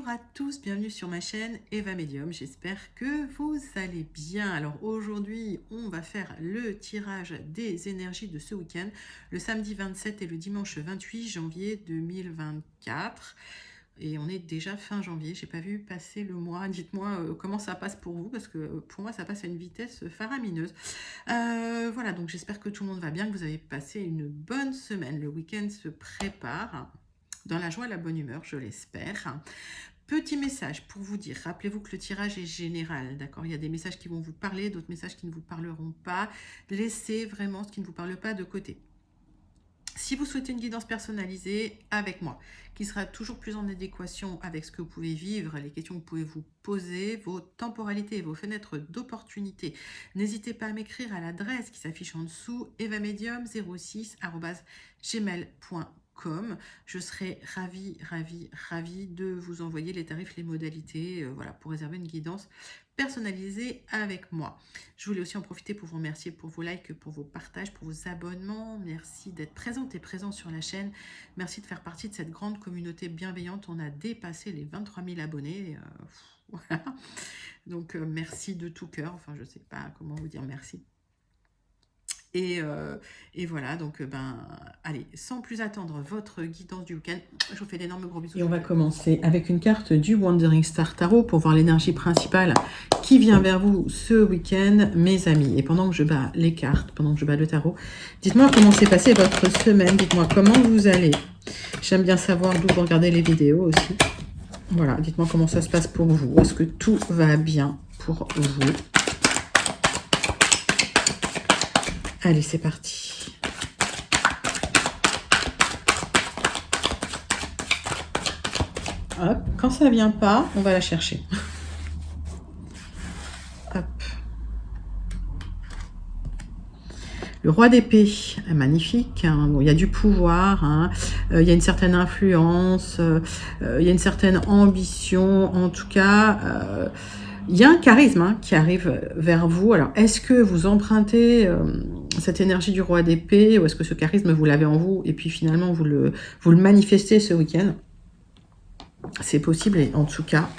Bonjour à tous, bienvenue sur ma chaîne Eva Medium, j'espère que vous allez bien. Alors aujourd'hui, on va faire le tirage des énergies de ce week-end, le samedi 27 et le dimanche 28 janvier 2024. Et on est déjà fin janvier, j'ai pas vu passer le mois. Dites-moi comment ça passe pour vous, parce que pour moi ça passe à une vitesse faramineuse. Voilà, donc j'espère que tout le monde va bien, que vous avez passé une bonne semaine. Le week-end se prépare dans la joie et la bonne humeur, je l'espère. Petit message pour vous dire, rappelez-vous que le tirage est général, d'accord? Il y a des messages qui vont vous parler, d'autres messages qui ne vous parleront pas. Laissez vraiment ce qui ne vous parle pas de côté. Si vous souhaitez une guidance personnalisée avec moi, qui sera toujours plus en adéquation avec ce que vous pouvez vivre, les questions que vous pouvez vous poser, vos temporalités et vos fenêtres d'opportunité, n'hésitez pas à m'écrire à l'adresse qui s'affiche en dessous, evamedium06@gmail.com. Je serai ravie de vous envoyer les tarifs, les modalités, voilà, pour réserver une guidance personnalisée avec moi. Je voulais aussi en profiter pour vous remercier pour vos likes, pour vos partages, pour vos abonnements. Merci d'être présente et présent sur la chaîne. Merci de faire partie de cette grande communauté bienveillante. On a dépassé les 23 000 abonnés. Voilà. Donc merci de tout cœur. Enfin, je ne sais pas comment vous dire merci. Et voilà, donc allez, sans plus attendre votre guidance du week-end, je vous fais d'énormes gros bisous. Et on va commencer avec une carte du Wandering Star Tarot pour voir l'énergie principale qui vient vers vous ce week-end, mes amis. Et pendant que je bats les cartes, pendant que je bats le tarot, dites-moi comment s'est passée votre semaine, dites-moi comment vous allez. J'aime bien savoir d'où vous regardez les vidéos aussi. Voilà, dites-moi comment ça se passe pour vous. Est-ce que tout va bien pour vous? Allez, c'est parti. Hop, quand ça vient pas, on va la chercher. Hop. Le roi d'épée, magnifique, hein. Bon, il y a du pouvoir, hein. Il y a une certaine influence, il y a une certaine ambition, en tout cas, il y a un charisme, hein, qui arrive vers vous. Alors, est-ce que vous empruntez cette énergie du roi d'épée, ou est-ce que ce charisme, vous l'avez en vous, et puis finalement, vous le manifestez ce week-end? C'est possible, et en tout cas,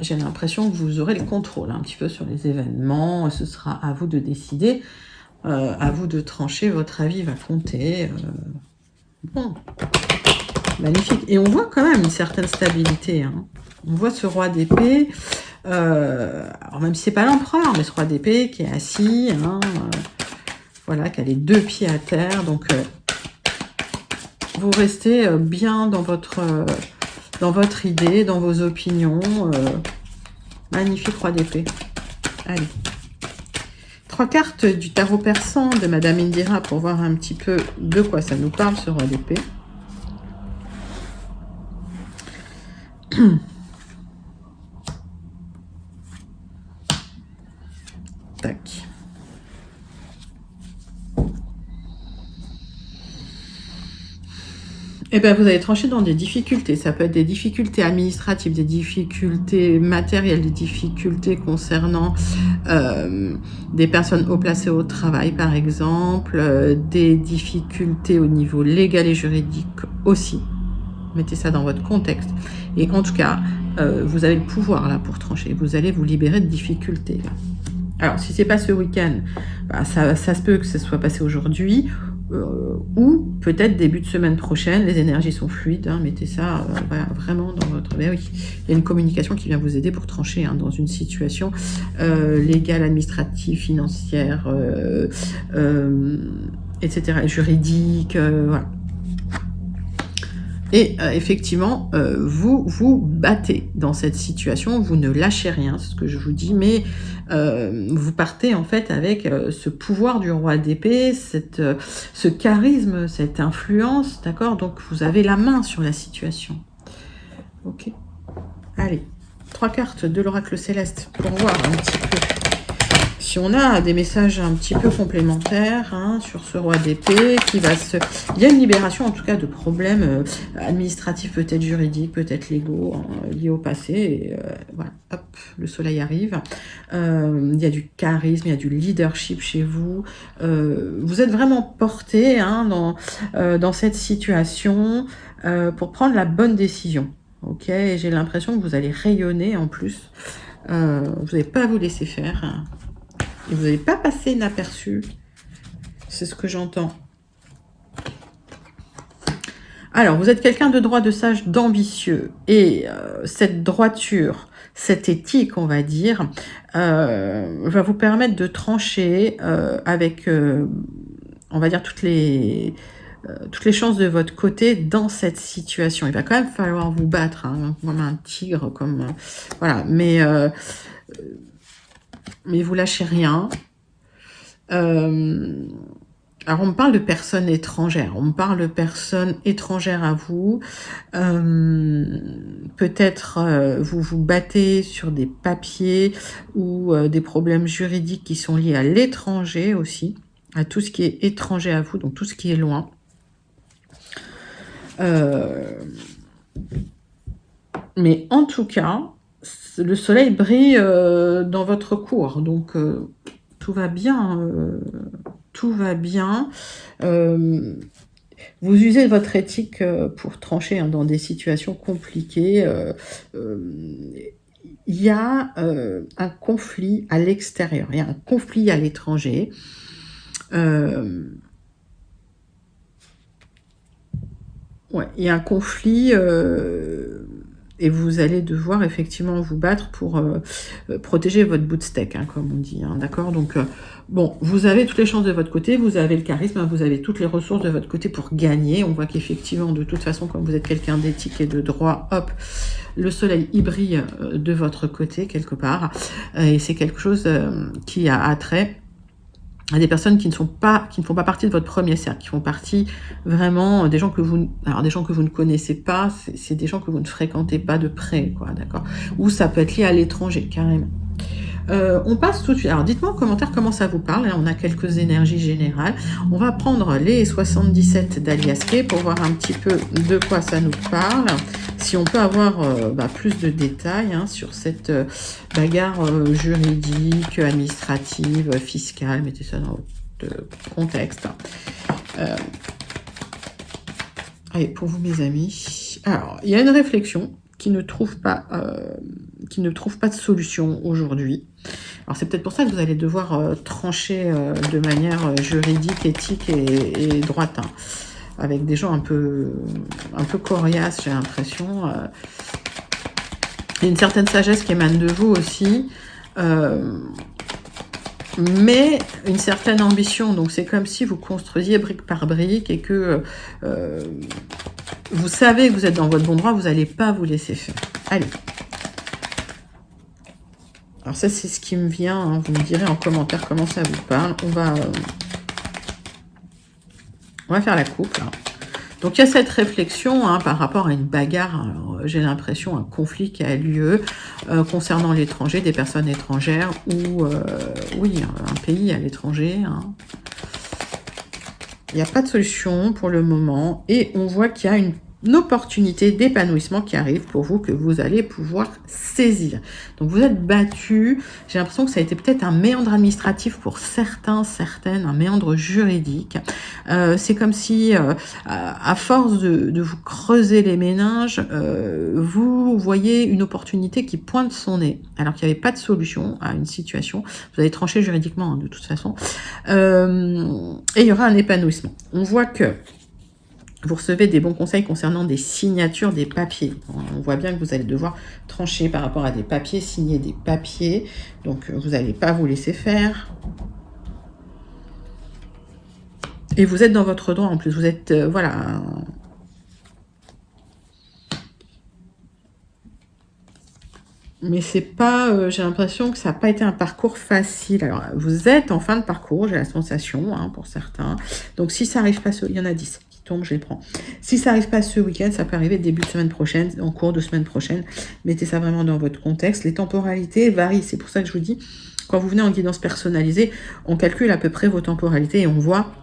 j'ai l'impression que vous aurez le contrôle un petit peu sur les événements. Ce sera à vous de décider, à vous de trancher. Votre avis va compter. Bon, magnifique. Et on voit quand même une certaine stabilité, hein. On voit ce roi d'épée, alors même si c'est pas l'empereur, mais ce roi d'épée qui est assis, hein, voilà, qui a les deux pieds à terre. Donc, vous restez bien dans votre idée, dans vos opinions. Magnifique roi d'épée. Allez. 3 cartes du tarot persan de Madame Indira pour voir un petit peu de quoi ça nous parle, ce roi d'épée. Tac. Eh bien, vous allez trancher dans des difficultés. Ça peut être des difficultés administratives, des difficultés matérielles, des difficultés concernant des personnes haut placées au travail, par exemple, des difficultés au niveau légal et juridique aussi. Mettez ça dans votre contexte. Et en tout cas, vous avez le pouvoir là pour trancher. Vous allez vous libérer de difficultés là. Alors, si c'est pas ce week-end, ça se peut que ce soit passé aujourd'hui, ou peut-être début de semaine prochaine. Les énergies sont fluides, hein, mettez ça voilà, vraiment dans votre... Ben oui, il y a une communication qui vient vous aider pour trancher, hein, dans une situation légale, administrative, financière, etc., juridique, voilà. Et effectivement, vous vous battez dans cette situation, vous ne lâchez rien, c'est ce que je vous dis, mais vous partez en fait avec ce pouvoir du roi d'épée, ce charisme, cette influence, d'accord? Donc vous avez la main sur la situation. Ok. Allez, 3 cartes de l'oracle céleste pour voir un petit peu si on a des messages un petit peu complémentaires, hein, sur ce roi d'épée qui va se... Il y a une libération en tout cas de problèmes administratifs, peut-être juridiques, peut-être légaux, hein, liés au passé. Et, voilà, hop, le soleil arrive. Il y a du charisme, il y a du leadership chez vous. Vous êtes vraiment porté, hein, dans cette situation pour prendre la bonne décision. ok? Et j'ai l'impression que vous allez rayonner en plus. Vous n'allez pas vous laisser faire. Et vous n'allez pas passer inaperçu. C'est ce que j'entends. Alors, vous êtes quelqu'un de droit, de sage, d'ambitieux. Et cette droiture, cette éthique, on va dire, va vous permettre de trancher avec, on va dire, toutes les chances de votre côté dans cette situation. Il va quand même falloir vous battre, hein, comme un tigre, comme voilà. Mais vous lâchez rien. Alors, on me parle de personnes étrangères. On me parle de personnes étrangères à vous. Peut-être vous vous battez sur des papiers ou des problèmes juridiques qui sont liés à l'étranger aussi, à tout ce qui est étranger à vous, donc tout ce qui est loin. Mais en tout cas, le soleil brille dans votre cour, donc tout va bien. Tout va bien. Vous usez de votre éthique pour trancher dans des situations compliquées. Il y a un conflit à l'extérieur, il y a un conflit à l'étranger. Ouais, il y a un conflit et vous allez devoir effectivement vous battre pour protéger votre bout de steak, hein, comme on dit, hein, d'accord? Donc, bon, vous avez toutes les chances de votre côté, vous avez le charisme, hein, vous avez toutes les ressources de votre côté pour gagner. On voit qu'effectivement, de toute façon, comme vous êtes quelqu'un d'éthique et de droit, hop, le soleil y brille de votre côté, quelque part. Et c'est quelque chose qui a attrait à des personnes qui ne font pas partie de votre premier cercle, qui font partie vraiment des gens que vous ne connaissez pas, c'est des gens que vous ne fréquentez pas de près, quoi, d'accord? Ou ça peut être lié à l'étranger, carrément. On passe tout de suite. Alors, dites-moi en commentaire comment ça vous parle. Là, on a quelques énergies générales. On va prendre les 77 d'Aliaské pour voir un petit peu de quoi ça nous parle. Si on peut avoir plus de détails hein, sur cette bagarre juridique, administrative, fiscale. Mettez ça dans votre contexte. Allez, pour vous, mes amis. Alors, il y a une réflexion qui ne trouve pas de solution aujourd'hui. Alors c'est peut-être pour ça que vous allez devoir trancher de manière juridique, éthique et droite, hein, avec des gens un peu coriaces, j'ai l'impression. Il y a une certaine sagesse qui émane de vous aussi, mais une certaine ambition. Donc c'est comme si vous construisiez brique par brique et que vous savez que vous êtes dans votre bon droit, vous n'allez pas vous laisser faire. Allez. Alors ça, c'est ce qui me vient. Hein. Vous me direz en commentaire comment ça vous parle. On va faire la coupe. Là. Donc, il y a cette réflexion hein, par rapport à une bagarre. J'ai l'impression, un conflit qui a lieu concernant l'étranger, des personnes étrangères ou, oui, un pays à l'étranger. Hein. Il n'y a pas de solution pour le moment. Et on voit qu'il y a une opportunité d'épanouissement qui arrive pour vous, que vous allez pouvoir saisir. Donc vous êtes battu, j'ai l'impression que ça a été peut-être un méandre administratif pour certains, certaines, un méandre juridique. C'est comme si, à force de vous creuser les méninges, vous voyez une opportunité qui pointe son nez, alors qu'il n'y avait pas de solution à une situation. Vous allez trancher juridiquement, hein, de toute façon. Et il y aura un épanouissement. On voit que vous recevez des bons conseils concernant des signatures, des papiers. On voit bien que vous allez devoir trancher par rapport à des papiers, signer des papiers. Donc, vous n'allez pas vous laisser faire. Et vous êtes dans votre droit en plus. Vous êtes, voilà... Mais c'est pas, j'ai l'impression que ça n'a pas été un parcours facile. Alors, vous êtes en fin de parcours, j'ai la sensation, hein, pour certains. Donc, si ça n'arrive pas, il y en a 10. Tombe, je les prends. Si ça n'arrive pas ce week-end, ça peut arriver début de semaine prochaine, en cours de semaine prochaine. Mettez ça vraiment dans votre contexte. Les temporalités varient. C'est pour ça que je vous dis, quand vous venez en guidance personnalisée, on calcule à peu près vos temporalités et on voit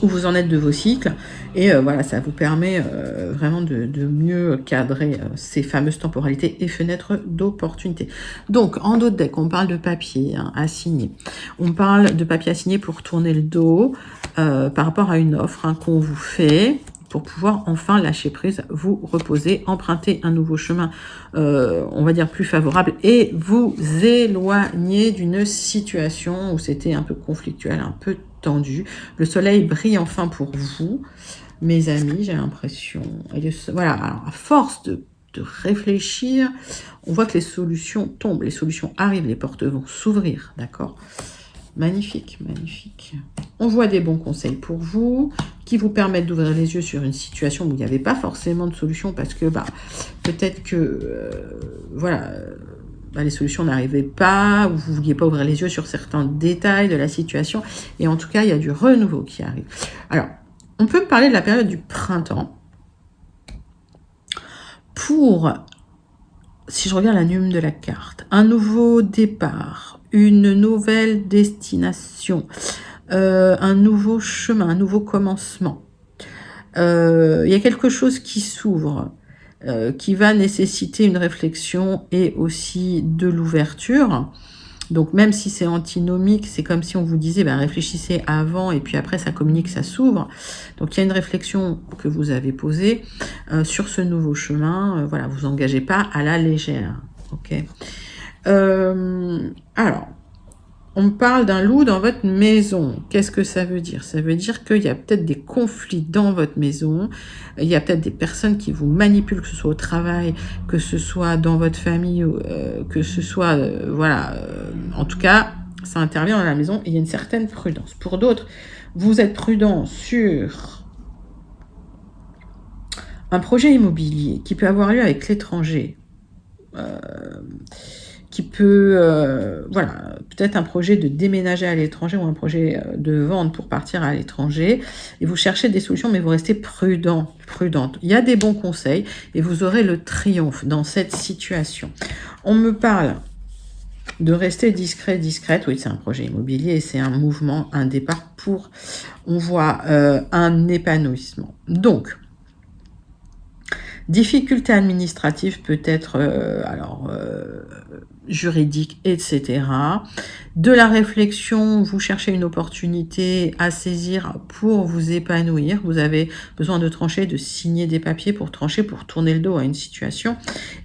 où vous en êtes de vos cycles. Et voilà, ça vous permet vraiment de mieux cadrer ces fameuses temporalités et fenêtres d'opportunité. Donc, en dos de deck, on parle de papier hein, à signer. On parle de papier à signer pour tourner le dos par rapport à une offre hein, qu'on vous fait, pour pouvoir enfin lâcher prise, vous reposer, emprunter un nouveau chemin, on va dire plus favorable, et vous éloigner d'une situation où c'était un peu conflictuel, un peu tendu. Le soleil brille enfin pour vous, mes amis, j'ai l'impression. Voilà, alors à force de réfléchir, on voit que les solutions tombent, les solutions arrivent, les portes vont s'ouvrir, d'accord? Magnifique, magnifique. On voit des bons conseils pour vous, qui vous permettent d'ouvrir les yeux sur une situation où il n'y avait pas forcément de solution, parce que peut-être que, voilà, les solutions n'arrivaient pas, ou vous ne vouliez pas ouvrir les yeux sur certains détails de la situation, et en tout cas, il y a du renouveau qui arrive. Alors, on peut parler de la période du printemps, pour, si je regarde la nume de la carte, un nouveau départ, une nouvelle destination, un nouveau chemin, un nouveau commencement. Il y a quelque chose qui s'ouvre, qui va nécessiter une réflexion et aussi de l'ouverture. Donc même si c'est antinomique, c'est comme si on vous disait réfléchissez avant et puis après ça communique, ça s'ouvre. Donc il y a une réflexion que vous avez posée sur ce nouveau chemin. Voilà, vous engagez pas à la légère. Ok. Alors, on me parle d'un loup dans votre maison. Qu'est-ce que ça veut dire? Ça veut dire qu'il y a peut-être des conflits dans votre maison. Il y a peut-être des personnes qui vous manipulent, que ce soit au travail, que ce soit dans votre famille, que ce soit... en tout cas, ça intervient dans la maison et il y a une certaine prudence. Pour d'autres, vous êtes prudent sur un projet immobilier qui peut avoir lieu avec l'étranger. Qui peut, peut-être un projet de déménager à l'étranger ou un projet de vente pour partir à l'étranger. Et vous cherchez des solutions, mais vous restez prudente. Il y a des bons conseils et vous aurez le triomphe dans cette situation. On me parle de rester discrète. Oui, c'est un projet immobilier et c'est un mouvement, un départ pour, on voit, un épanouissement. Donc, difficultés administratives peut-être, juridiques, etc. De la réflexion, vous cherchez une opportunité à saisir pour vous épanouir. Vous avez besoin de trancher, de signer des papiers pour trancher, pour tourner le dos à une situation.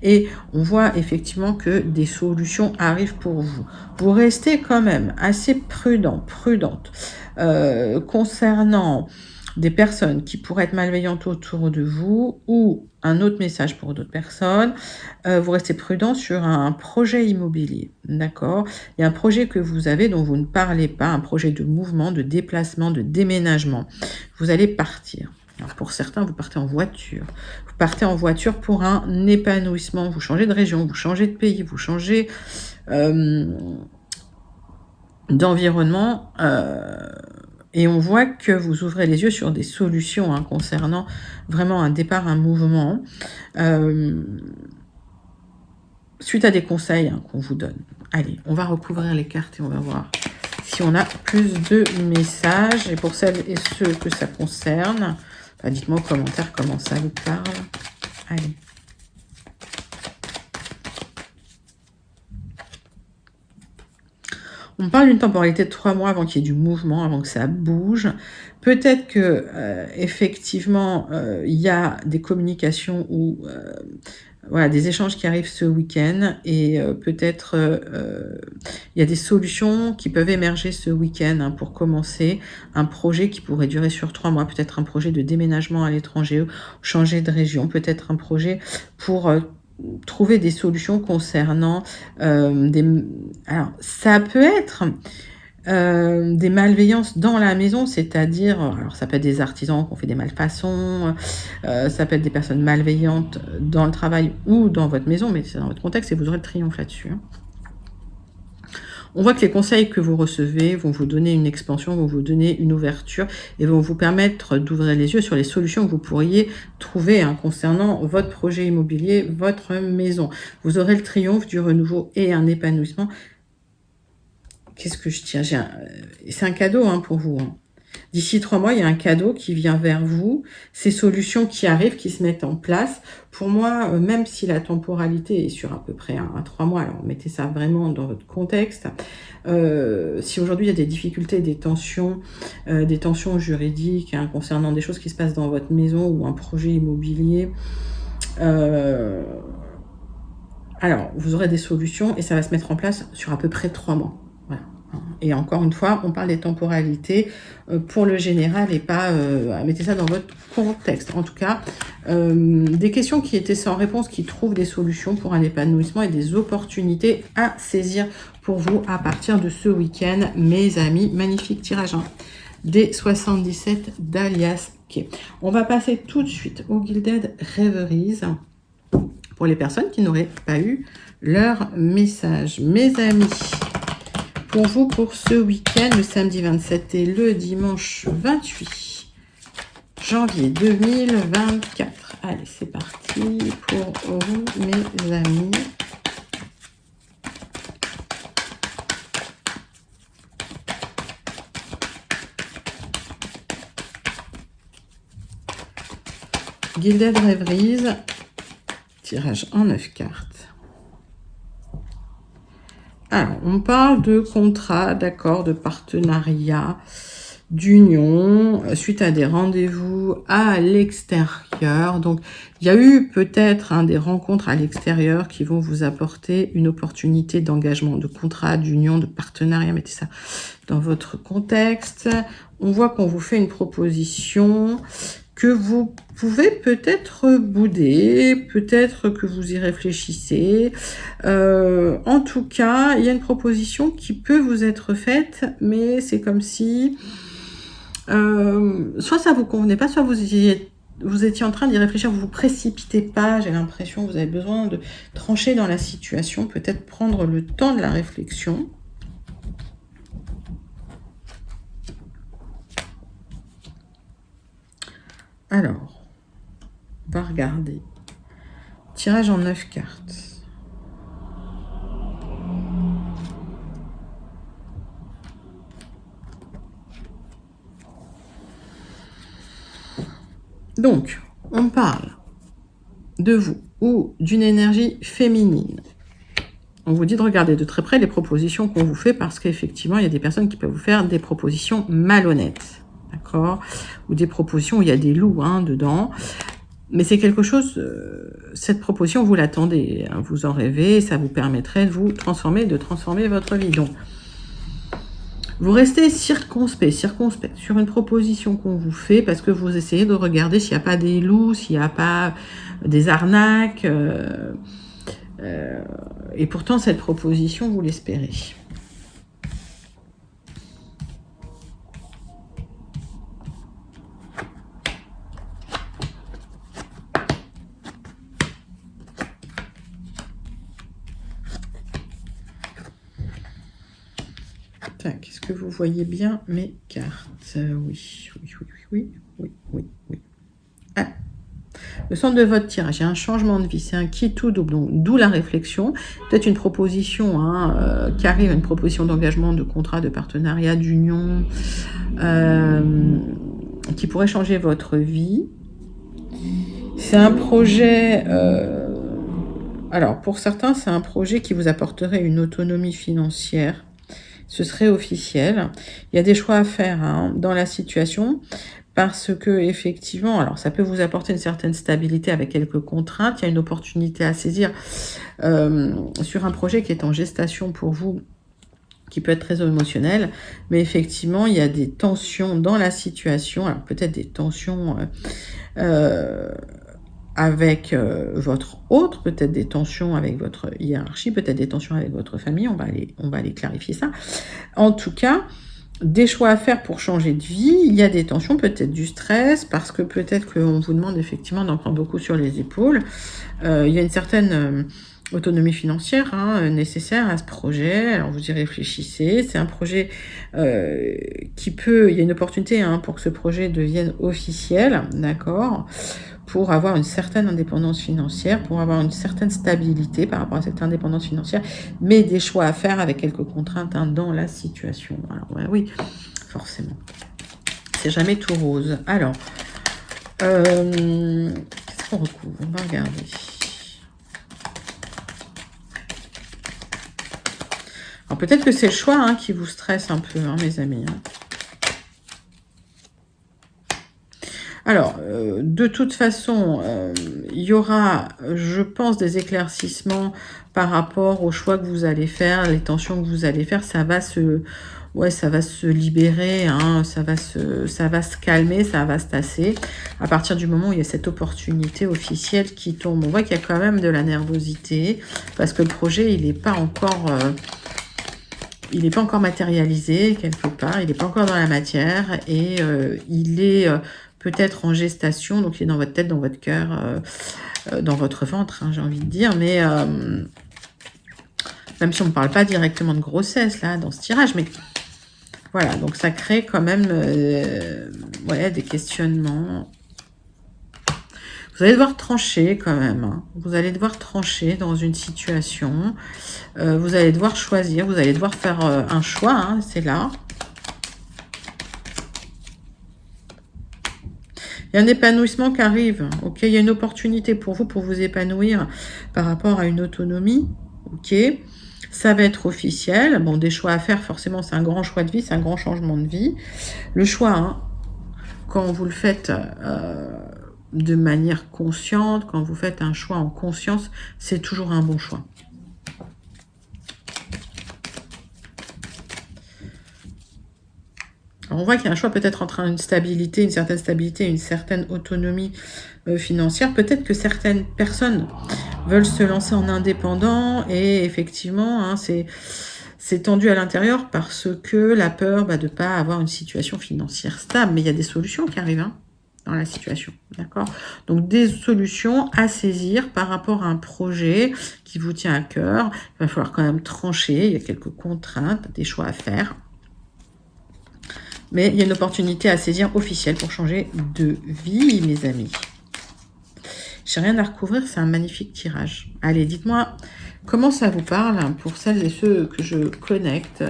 Et on voit effectivement que des solutions arrivent pour vous. Vous restez quand même assez prudente concernant des personnes qui pourraient être malveillantes autour de vous ou un autre message pour d'autres personnes. Vous restez prudent sur un projet immobilier, d'accord? Il y a un projet que vous avez dont vous ne parlez pas, un projet de mouvement, de déplacement, de déménagement. Vous allez partir. Alors pour certains, vous partez en voiture. Vous partez en voiture pour un épanouissement. Vous changez de région, vous changez de pays, vous changez d'environnement. Et on voit que vous ouvrez les yeux sur des solutions concernant vraiment un départ, un mouvement, suite à des conseils qu'on vous donne. Allez, on va recouvrir les cartes et on va voir si on a plus de messages. Et pour celles et ceux que ça concerne, dites-moi en commentaire comment ça vous parle. Allez. On parle d'une temporalité de 3 mois avant qu'il y ait du mouvement, avant que ça bouge. Peut-être que effectivement, il y a des communications ou des échanges qui arrivent ce week-end et peut-être il y a des solutions qui peuvent émerger ce week-end pour commencer un projet qui pourrait durer sur 3 mois. Peut-être un projet de déménagement à l'étranger, ou changer de région. Peut-être un projet pour trouver des solutions concernant alors ça peut être des malveillances dans la maison, c'est-à-dire, alors ça peut être des artisans qui ont fait des malfaçons, ça peut être des personnes malveillantes dans le travail ou dans votre maison, mais c'est dans votre contexte et vous aurez le triomphe là-dessus. On voit que les conseils que vous recevez vont vous donner une expansion, vont vous donner une ouverture et vont vous permettre d'ouvrir les yeux sur les solutions que vous pourriez trouver concernant votre projet immobilier, votre maison. Vous aurez le triomphe du renouveau et un épanouissement. Qu'est-ce que je tiens? C'est un cadeau pour vous. D'ici 3 mois, il y a un cadeau qui vient vers vous, ces solutions qui arrivent, qui se mettent en place. Pour moi, même si la temporalité est sur à peu près 3 mois, alors mettez ça vraiment dans votre contexte. Si aujourd'hui il y a des difficultés, des tensions juridiques concernant des choses qui se passent dans votre maison ou un projet immobilier, alors vous aurez des solutions et ça va se mettre en place sur à peu près 3 mois. Voilà. Et encore une fois, on parle des temporalités pour le général et pas mettez ça dans votre contexte. En tout cas, des questions qui étaient sans réponse, qui trouvent des solutions pour un épanouissement et des opportunités à saisir pour vous à partir de ce week-end, mes amis. Magnifique tirage, hein, des 77 d'Alias Kay. On va passer tout de suite au Gilded Reveries pour les personnes qui n'auraient pas eu leur message. Mes amis, pour vous, pour ce week-end, le samedi 27 et le dimanche 28 janvier 2024. Allez, c'est parti pour vous, mes amis. Gilded Reveries, tirage en 9 cartes. Alors, on parle de contrat, d'accord, de partenariat, d'union, suite à des rendez-vous à l'extérieur. Donc, il y a eu peut-être des rencontres à l'extérieur qui vont vous apporter une opportunité d'engagement, de contrat, d'union, de partenariat. Mettez ça dans votre contexte. On voit qu'on vous fait une proposition que vous pouvez peut-être bouder, peut-être que vous y réfléchissez. En tout cas, il y a une proposition qui peut vous être faite, mais c'est comme si soit ça vous convenait pas, soit vous étiez en train d'y réfléchir, vous vous précipitez pas, j'ai l'impression que vous avez besoin de trancher dans la situation, peut-être prendre le temps de la réflexion. Alors, on va regarder. Tirage en 9 cartes. Donc, on parle de vous ou d'une énergie féminine. On vous dit de regarder de très près les propositions qu'on vous fait parce qu'effectivement, il y a des personnes qui peuvent vous faire des propositions malhonnêtes. D'accord, ou des propositions où il y a des loups dedans. Mais c'est quelque chose, cette proposition, vous l'attendez, vous en rêvez, ça vous permettrait de vous transformer, de transformer votre vie. Donc, vous restez circonspect sur une proposition qu'on vous fait parce que vous essayez de regarder s'il n'y a pas des loups, s'il n'y a pas des arnaques. Et pourtant, cette proposition, vous l'espérez. Est-ce que vous voyez bien mes cartes? Oui. Ah. Le centre de votre tirage, il y a un changement de vie, c'est un qui tout double, donc d'où la réflexion. Peut-être une proposition qui arrive, une proposition d'engagement, de contrat, de partenariat, d'union, qui pourrait changer votre vie. C'est un projet... alors, pour certains, c'est un projet qui vous apporterait une autonomie financière. Ce serait officiel. Il y a des choix à faire dans la situation parce que effectivement, alors ça peut vous apporter une certaine stabilité avec quelques contraintes. Il y a une opportunité à saisir sur un projet qui est en gestation pour vous, qui peut être très émotionnel, mais effectivement, il y a des tensions dans la situation. Alors peut-être des tensions avec votre autre, peut-être des tensions avec votre hiérarchie, peut-être des tensions avec votre famille, on va aller clarifier ça. En tout cas, des choix à faire pour changer de vie, il y a des tensions, peut-être du stress, parce que peut-être qu'on vous demande effectivement d'en prendre beaucoup sur les épaules. Il y a une certaine autonomie financière nécessaire à ce projet, alors vous y réfléchissez, c'est un projet qui peut, il y a une opportunité pour que ce projet devienne officiel, d'accord, pour avoir une certaine indépendance financière, pour avoir une certaine stabilité par rapport à cette indépendance financière, mais des choix à faire avec quelques contraintes dans la situation. Alors oui, forcément. c'est jamais tout rose. Alors, qu'est-ce qu'on recouvre? On va regarder. Alors, peut-être que c'est le choix hein, qui vous stresse un peu, hein, mes amis. Hein. Alors, de toute façon, il y aura, je pense, des éclaircissements par rapport au choix que vous allez faire, les tensions que vous allez faire. Ça va se, ouais, ça va se libérer, hein, ça va se calmer, ça va se tasser. À partir du moment où il y a cette opportunité officielle qui tombe, on voit qu'il y a quand même de la nervosité parce que le projet, il n'est pas encore... il n'est pas encore matérialisé quelque part, il n'est pas encore dans la matière et il est peut-être en gestation, donc il est dans votre tête, dans votre cœur, dans votre ventre, hein, j'ai envie de dire, mais même si on ne parle pas directement de grossesse là dans ce tirage, mais voilà, donc ça crée quand même ouais, des questionnements. Vous allez devoir trancher quand même. Hein. Vous allez devoir trancher dans une situation. Vous allez devoir choisir. Vous allez devoir faire un choix. Hein, c'est là. Il y a un épanouissement qui arrive. Ok, il y a une opportunité pour vous épanouir par rapport à une autonomie. Ok, ça va être officiel. Bon, des choix à faire, forcément, c'est un grand choix de vie, c'est un grand changement de vie. Le choix, hein, quand vous le faites... de manière consciente, quand vous faites un choix en conscience, c'est toujours un bon choix. Alors on voit qu'il y a un choix peut-être entre une stabilité, une certaine autonomie financière. Peut-être que certaines personnes veulent se lancer en indépendant et effectivement, hein, c'est tendu à l'intérieur parce que la peur de ne pas avoir une situation financière stable. Mais il y a des solutions qui arrivent, hein, dans la situation, d'accord? Donc, des solutions à saisir par rapport à un projet qui vous tient à cœur. Il va falloir quand même trancher, il y a quelques contraintes, des choix à faire. Mais il y a une opportunité à saisir officielle pour changer de vie, mes amis. J'ai rien à recouvrir, c'est un magnifique tirage. Allez, dites-moi comment ça vous parle pour celles et ceux que je connecte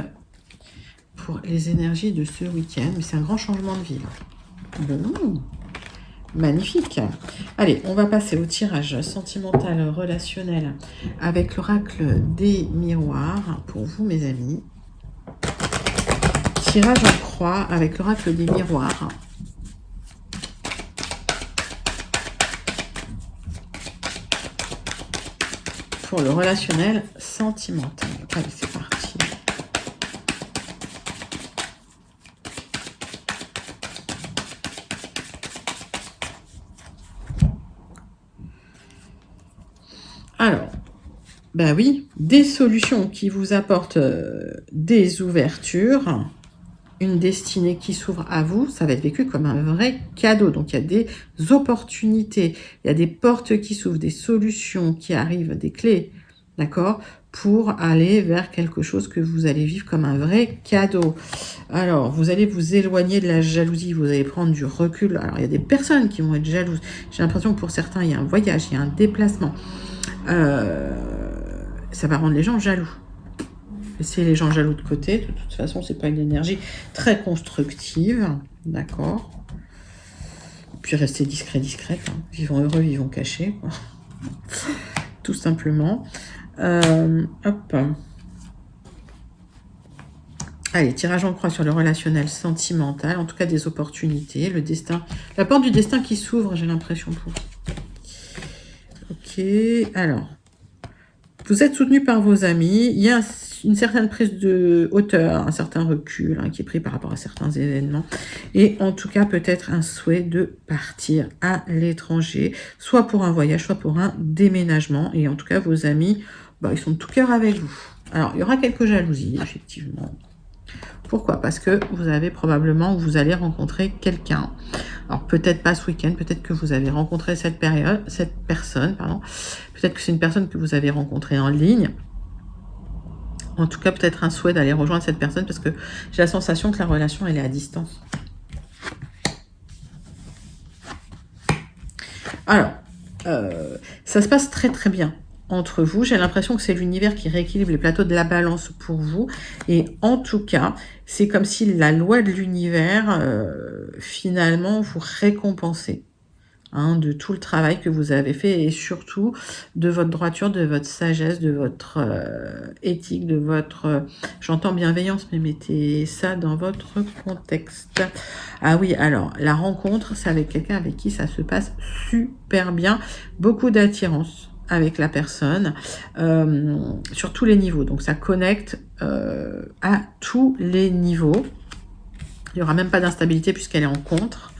pour les énergies de ce week-end. Mais c'est un grand changement de vie, là. Bon. Magnifique. Allez, on va passer au tirage sentimental relationnel avec l'oracle des miroirs pour vous, mes amis. Tirage en croix avec l'oracle des miroirs. Pour le relationnel sentimental. Allez, c'est parti. Alors, ben oui, des solutions qui vous apportent des ouvertures, une destinée qui s'ouvre à vous, ça va être vécu comme un vrai cadeau. Donc, il y a des opportunités, il y a des portes qui s'ouvrent, des solutions qui arrivent, des clés, d'accord, pour aller vers quelque chose que vous allez vivre comme un vrai cadeau. Alors, vous allez vous éloigner de la jalousie, vous allez prendre du recul. Alors, il y a des personnes qui vont être jalouses. J'ai l'impression que pour certains, il y a un voyage, il y a un déplacement. Ça va rendre les gens jaloux. Laissez les gens jaloux de côté. De toute façon, c'est pas une énergie très constructive. D'accord. Puis restez discrète. Hein. Vivons heureux, vivons cachés. Quoi. Tout simplement. Hop. Allez, tirage en croix sur le relationnel sentimental. En tout cas, des opportunités. Le destin. La porte du destin qui s'ouvre, j'ai l'impression pour vous. Ok, alors, vous êtes soutenu par vos amis, il y a une certaine prise de hauteur, un certain recul qui est pris par rapport à certains événements, et en tout cas peut-être un souhait de partir à l'étranger, soit pour un voyage, soit pour un déménagement, et en tout cas vos amis, ils sont de tout cœur avec vous. Alors, il y aura quelques jalousies, effectivement. Pourquoi? Parce que vous avez probablement, vous allez rencontrer quelqu'un. Alors, peut-être pas ce week-end, peut-être que vous avez rencontré cette personne. Peut-être que c'est une personne que vous avez rencontrée en ligne. En tout cas, peut-être un souhait d'aller rejoindre cette personne parce que j'ai la sensation que la relation, elle est à distance. Alors, ça se passe très très bien. entre vous. J'ai l'impression que c'est l'univers qui rééquilibre les plateaux de la balance pour vous. Et en tout cas, c'est comme si la loi de l'univers, finalement, vous récompensait. Hein, de tout le travail que vous avez fait et surtout de votre droiture, de votre sagesse, de votre éthique, de votre... j'entends bienveillance, mais mettez ça dans votre contexte. Ah oui, alors, la rencontre, c'est avec quelqu'un avec qui ça se passe super bien. Beaucoup d'attirance avec la personne, sur tous les niveaux. Donc, ça connecte à tous les niveaux. Il n'y aura même pas d'instabilité puisqu'elle est en contre.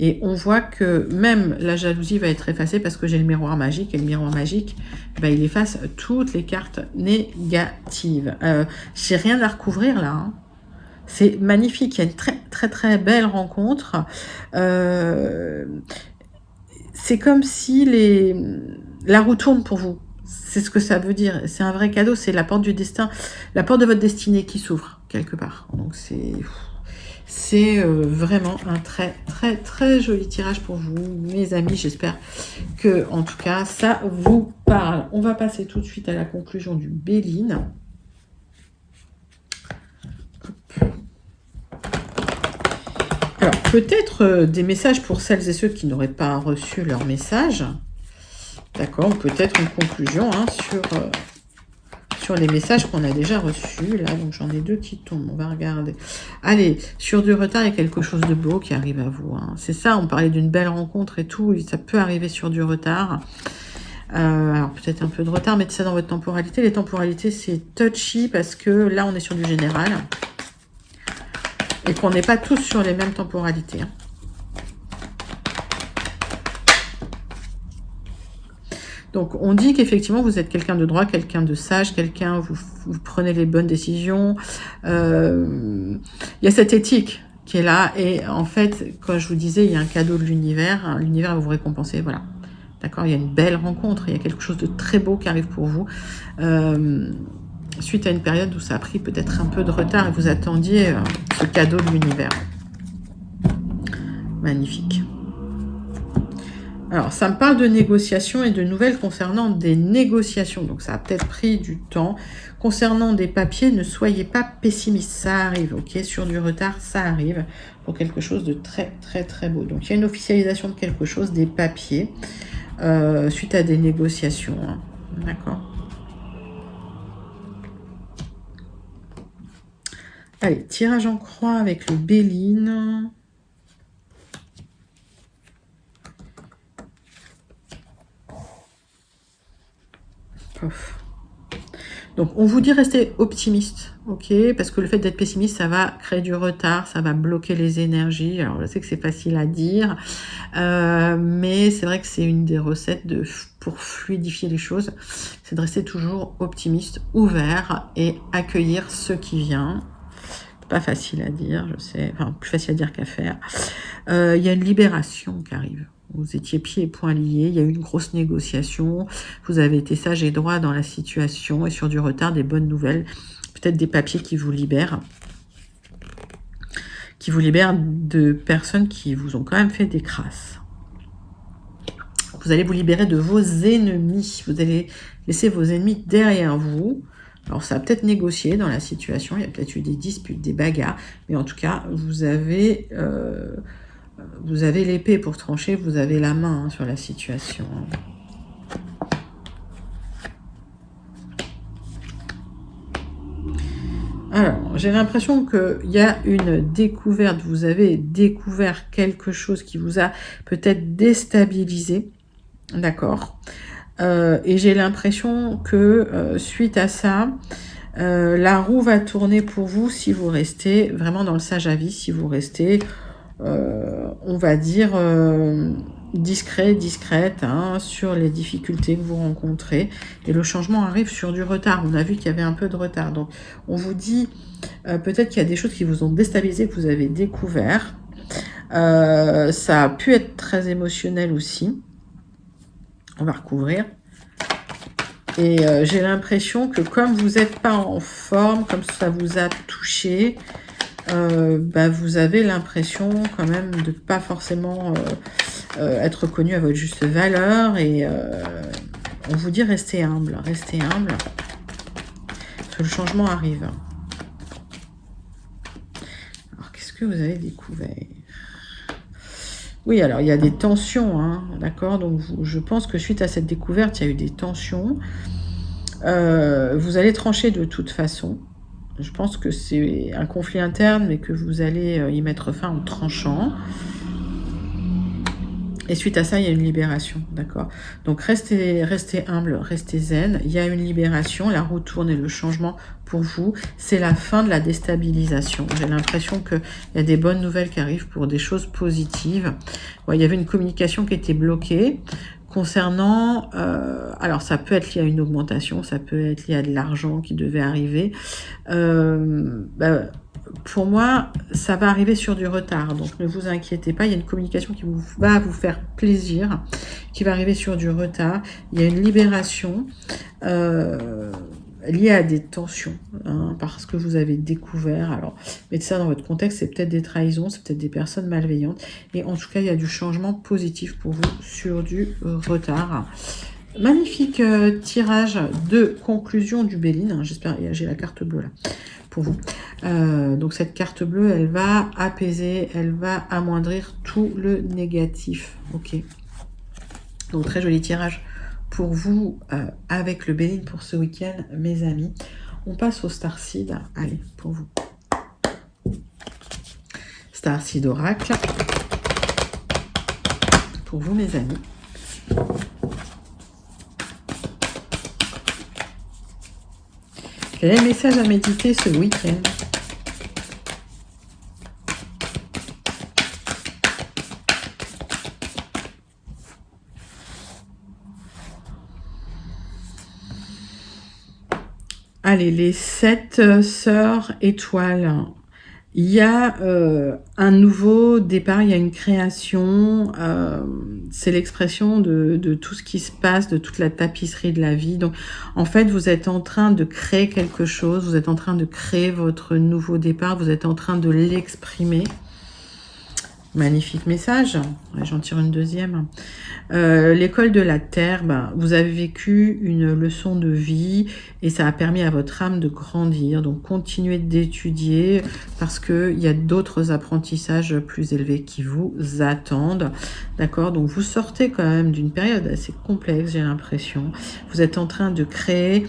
Et on voit que même la jalousie va être effacée parce que j'ai le miroir magique. Et le miroir magique, il efface toutes les cartes négatives. J'ai rien à recouvrir là. Hein. C'est magnifique. Il y a une très très très belle rencontre. C'est comme si la roue tourne pour vous. C'est ce que ça veut dire. C'est un vrai cadeau. C'est la porte du destin, la porte de votre destinée qui s'ouvre quelque part. Donc c'est vraiment un très très très joli tirage pour vous, mes amis. J'espère que, en tout cas, ça vous parle. On va passer tout de suite à la conclusion du Béline. Alors, peut-être des messages pour celles et ceux qui n'auraient pas reçu leur message. D'accord, ou peut-être une conclusion hein, sur les messages qu'on a déjà reçus. Là, donc j'en ai 2 qui tombent. On va regarder. Allez, sur du retard, il y a quelque chose de beau qui arrive à vous. Hein. C'est ça, on parlait d'une belle rencontre et tout. Ça peut arriver sur du retard. Alors, peut-être un peu de retard. Mettez ça dans votre temporalité. Les temporalités, c'est touchy parce que là, on est sur du général. Et qu'on n'est pas tous sur les mêmes temporalités. Hein. Donc, on dit qu'effectivement, vous êtes quelqu'un de droit, quelqu'un de sage, quelqu'un, vous prenez les bonnes décisions. Il y a cette éthique qui est là. Et en fait, quand je vous disais, il y a un cadeau de l'univers. L'univers va vous récompenser, voilà. D'accord, il y a une belle rencontre. Il y a quelque chose de très beau qui arrive pour vous. Suite à une période où ça a pris peut-être un peu de retard et vous attendiez ce cadeau de l'univers. Magnifique. Alors, ça me parle de négociations et de nouvelles concernant des négociations. Donc, ça a peut-être pris du temps. Concernant des papiers, ne soyez pas pessimiste. Ça arrive, ok? Sur du retard, ça arrive pour quelque chose de très, très, très beau. Donc, il y a une officialisation de quelque chose, des papiers, suite à des négociations. Hein. D'accord? Allez, tirage en croix avec le Béline. Donc, on vous dit rester optimiste, ok? Parce que le fait d'être pessimiste, ça va créer du retard, ça va bloquer les énergies. Alors, je sais que c'est facile à dire, mais c'est vrai que c'est une des recettes pour fluidifier les choses. C'est de rester toujours optimiste, ouvert et accueillir ce qui vient. Pas facile à dire, je sais. Enfin, plus facile à dire qu'à faire. Il y a une libération qui arrive. Vous étiez pieds et poings liés, il y a eu une grosse négociation, vous avez été sage et droit dans la situation et sur du retard, des bonnes nouvelles, peut-être des papiers qui vous libèrent de personnes qui vous ont quand même fait des crasses. Vous allez vous libérer de vos ennemis, vous allez laisser vos ennemis derrière vous. Alors ça a peut-être négocié dans la situation, il y a peut-être eu des disputes, des bagarres, mais en tout cas, vous avez l'épée pour trancher, vous avez la main sur la situation. Alors, j'ai l'impression qu'il y a une découverte. Vous avez découvert quelque chose qui vous a peut-être déstabilisé. D'accord. Et j'ai l'impression que suite à ça, la roue va tourner pour vous si vous restez vraiment dans le sage avis, si vous restez... on va dire discrète hein, sur les difficultés que vous rencontrez et le changement arrive sur du retard. On a vu qu'il y avait un peu de retard, donc on vous dit peut-être qu'il y a des choses qui vous ont déstabilisé, que vous avez découvert. Ça a pu être très émotionnel aussi. On va recouvrir. Et j'ai l'impression que comme vous n'êtes pas en forme, comme ça vous a touché, vous avez l'impression quand même de pas forcément être reconnu à votre juste valeur et on vous dit restez humble, parce que le changement arrive. Alors, qu'est-ce que vous avez découvert? Oui, alors il y a des tensions, hein, d'accord? Donc je pense que suite à cette découverte, il y a eu des tensions. Vous allez trancher de toute façon. Je pense que c'est un conflit interne, mais que vous allez y mettre fin en tranchant. Et suite à ça, il y a une libération, d'accord? Donc, restez humble, restez zen. Il y a une libération, la roue tourne et le changement pour vous. C'est la fin de la déstabilisation. J'ai l'impression qu'il y a des bonnes nouvelles qui arrivent pour des choses positives. Bon, il y avait une communication qui était bloquée concernant... alors, ça peut être lié à une augmentation, ça peut être lié à de l'argent qui devait arriver. Pour moi, ça va arriver sur du retard, donc ne vous inquiétez pas, il y a une communication qui va vous faire plaisir, qui va arriver sur du retard, il y a une libération liée à des tensions, hein, parce que vous avez découvert, alors mettez ça dans votre contexte, c'est peut-être des trahisons, c'est peut-être des personnes malveillantes, et en tout cas, il y a du changement positif pour vous sur du retard. Magnifique tirage de conclusion du Béline, hein, j'espère, j'ai la carte bleue là pour vous. Donc cette carte bleue, elle va apaiser, elle va amoindrir tout le négatif. Ok. Donc très joli tirage pour vous avec le Béline pour ce week-end, mes amis. On passe au Starseed. Allez, pour vous. Starseed Oracle. Pour vous, mes amis. Quel est le message à méditer ce week-end? Allez, les 7 sœurs étoiles. Il y a un nouveau départ, il y a une création, c'est l'expression de tout ce qui se passe, de toute la tapisserie de la vie. Donc, en fait, vous êtes en train de créer quelque chose, vous êtes en train de créer votre nouveau départ, vous êtes en train de l'exprimer. Magnifique message. J'en tire une deuxième. L'école de la Terre, vous avez vécu une leçon de vie et ça a permis à votre âme de grandir. Donc, continuez d'étudier parce qu'il y a d'autres apprentissages plus élevés qui vous attendent. D'accord? Donc, vous sortez quand même d'une période assez complexe, j'ai l'impression. Vous êtes en train de créer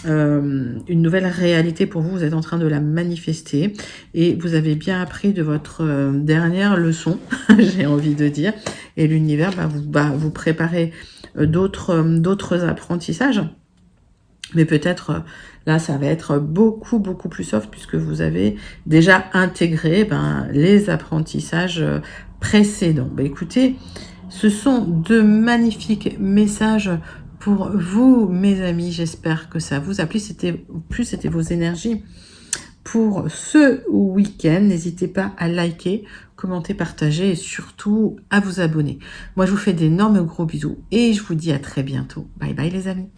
une nouvelle réalité pour vous, vous êtes en train de la manifester et vous avez bien appris de votre dernière leçon, j'ai envie de dire, et l'univers vous préparer d'autres apprentissages, mais peut-être là ça va être beaucoup plus soft puisque vous avez déjà intégré les apprentissages précédents. Écoutez, ce sont de magnifiques messages pour vous, mes amis. J'espère que ça vous a plu. C'était vos énergies pour ce week-end. N'hésitez pas à liker, commenter, partager et surtout à vous abonner. Moi, je vous fais d'énormes gros bisous et je vous dis à très bientôt. Bye bye les amis.